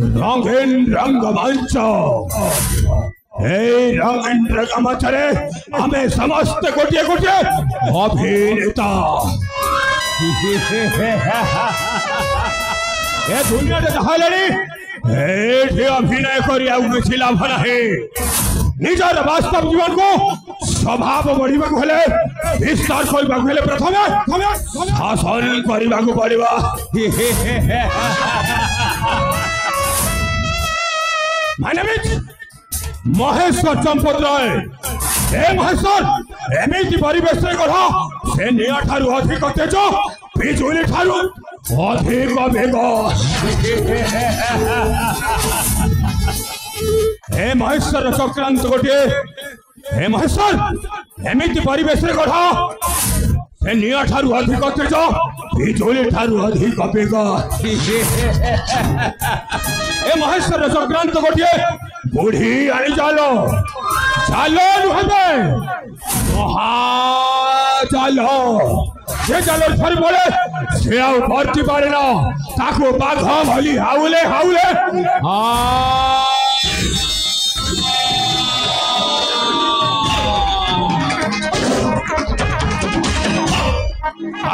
रंगीन रंगमंच रंगीन रंगमंच आमे समस्त गोटे गोटे अभिनेता ए दुनिया अभिनय कर लाभ ना निजर वास्तव जीवन को स्वभाव बढ़ा विस्तार करने प्रथम शासन करने पड़ा महेश्वर चंपत राय महेश्वर एमती परिवेश से निआ ठारू अधिक तेज बिजुली ठारू अधिक वेग हे महेश्वर चक्रांत गोटे हे महेश्वर एमती परिवेश से निआ ठारू अधिक तेज बिजुली ठारू अधिक वेग हे महेश्वर चक्रांत गोटे बुढ़ी आनी चलो चलो नुहे चलो से चलो थर बोले से भर्ती पारे ना ताको बाघ भली हाउले हाउले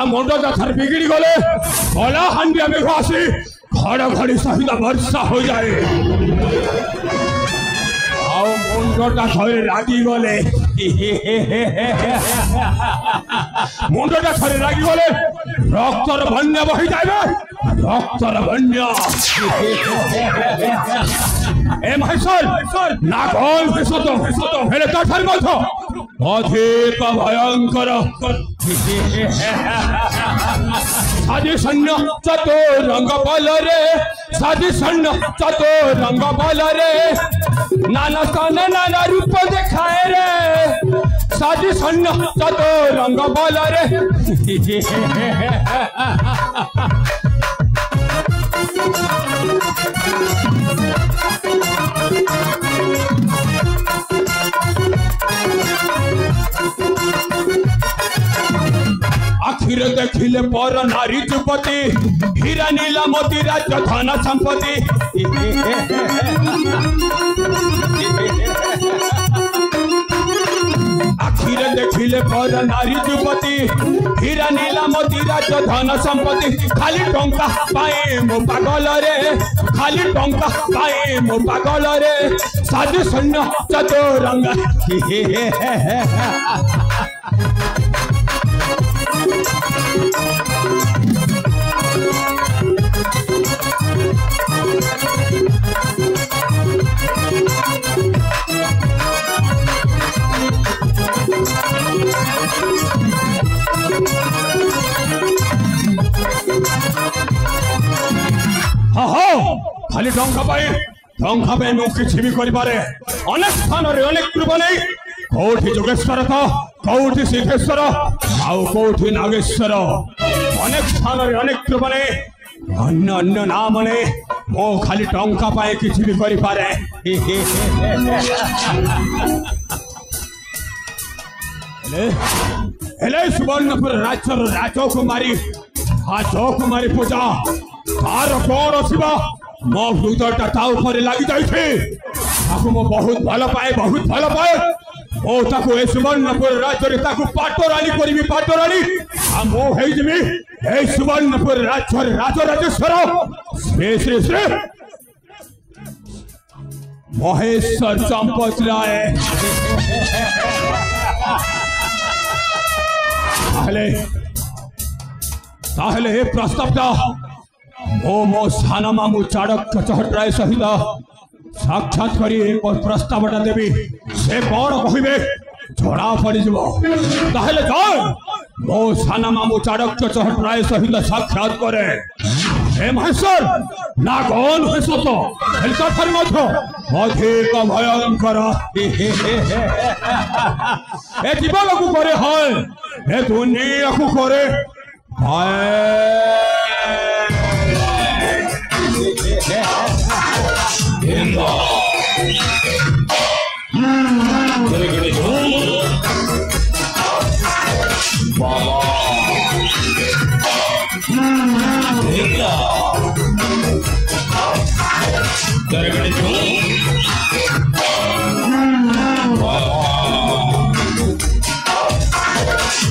मुंडा थर बिगड़ी गले कला हांडिया मेघ आसी घड़घड़ी सहित वर्षा हो जाए मुंडा थरे लगी गले मुंडा थरे लगी गले रक्तर बन्या बही जाए रक्तर बन्या ए महेश्वर ना कौन हेले ताठार मत अधिक भयंकर साधी सैन्य चतुरंग बल रे साधी सैन्य चतुरंग बल रे नाना स्थान नाना रूप देखाए रे साधी सैन्य चतुरंग बल रे आखिर देखिले पर नारी युवती हीरा नीला मोती राज्य धन संपत्ति आखिर देखिले पर नारी युवती हीरा नीला मोती राज्य धन संपत्ति खाली टंका पाए मो पागल रे खाली टंका पाए मो पागल रे साधु सैन्य चतुरंग खाली टंका पाए किसी भी करे अनेक स्थान अनेक रूप नहीं कौटी जोगेश्वर तो कौटी सिद्धेश्वर आउ कौटी नागेश्वर अनेक स्थान अनेक रूप नहीं अन्य अन्य नाम ने मो खाली टंका पाए किसी भी करे सुवर्णपुर राज्य राजकुमारी पूजा तार कौन शिव मो हृदयटा ता ऊपर लगी जाइए मो बहुत भल पाए मो ताको ए सुवर्णपुर राज्य रे ताको पाटरानी करी पाटरानी आ मो हे जिमी ए सुवर्णपुर राज्य राजराजेश्वर श्री श्री श्री महेश्वर चंपत राय ताहले हे प्रस्तावटा मो सान मामू चाणक्य चहटराय सहित साक्षात करी एक प्रस्तावटा देवी से कौन कहे जड़ा पड़ मो सान मामू चाणक्य चहटराय सहित साक्षात करे हे महेश्वर ना कौन है सत अधिक भयंकर ए जीवन को करे है ए दुनिया को करे There are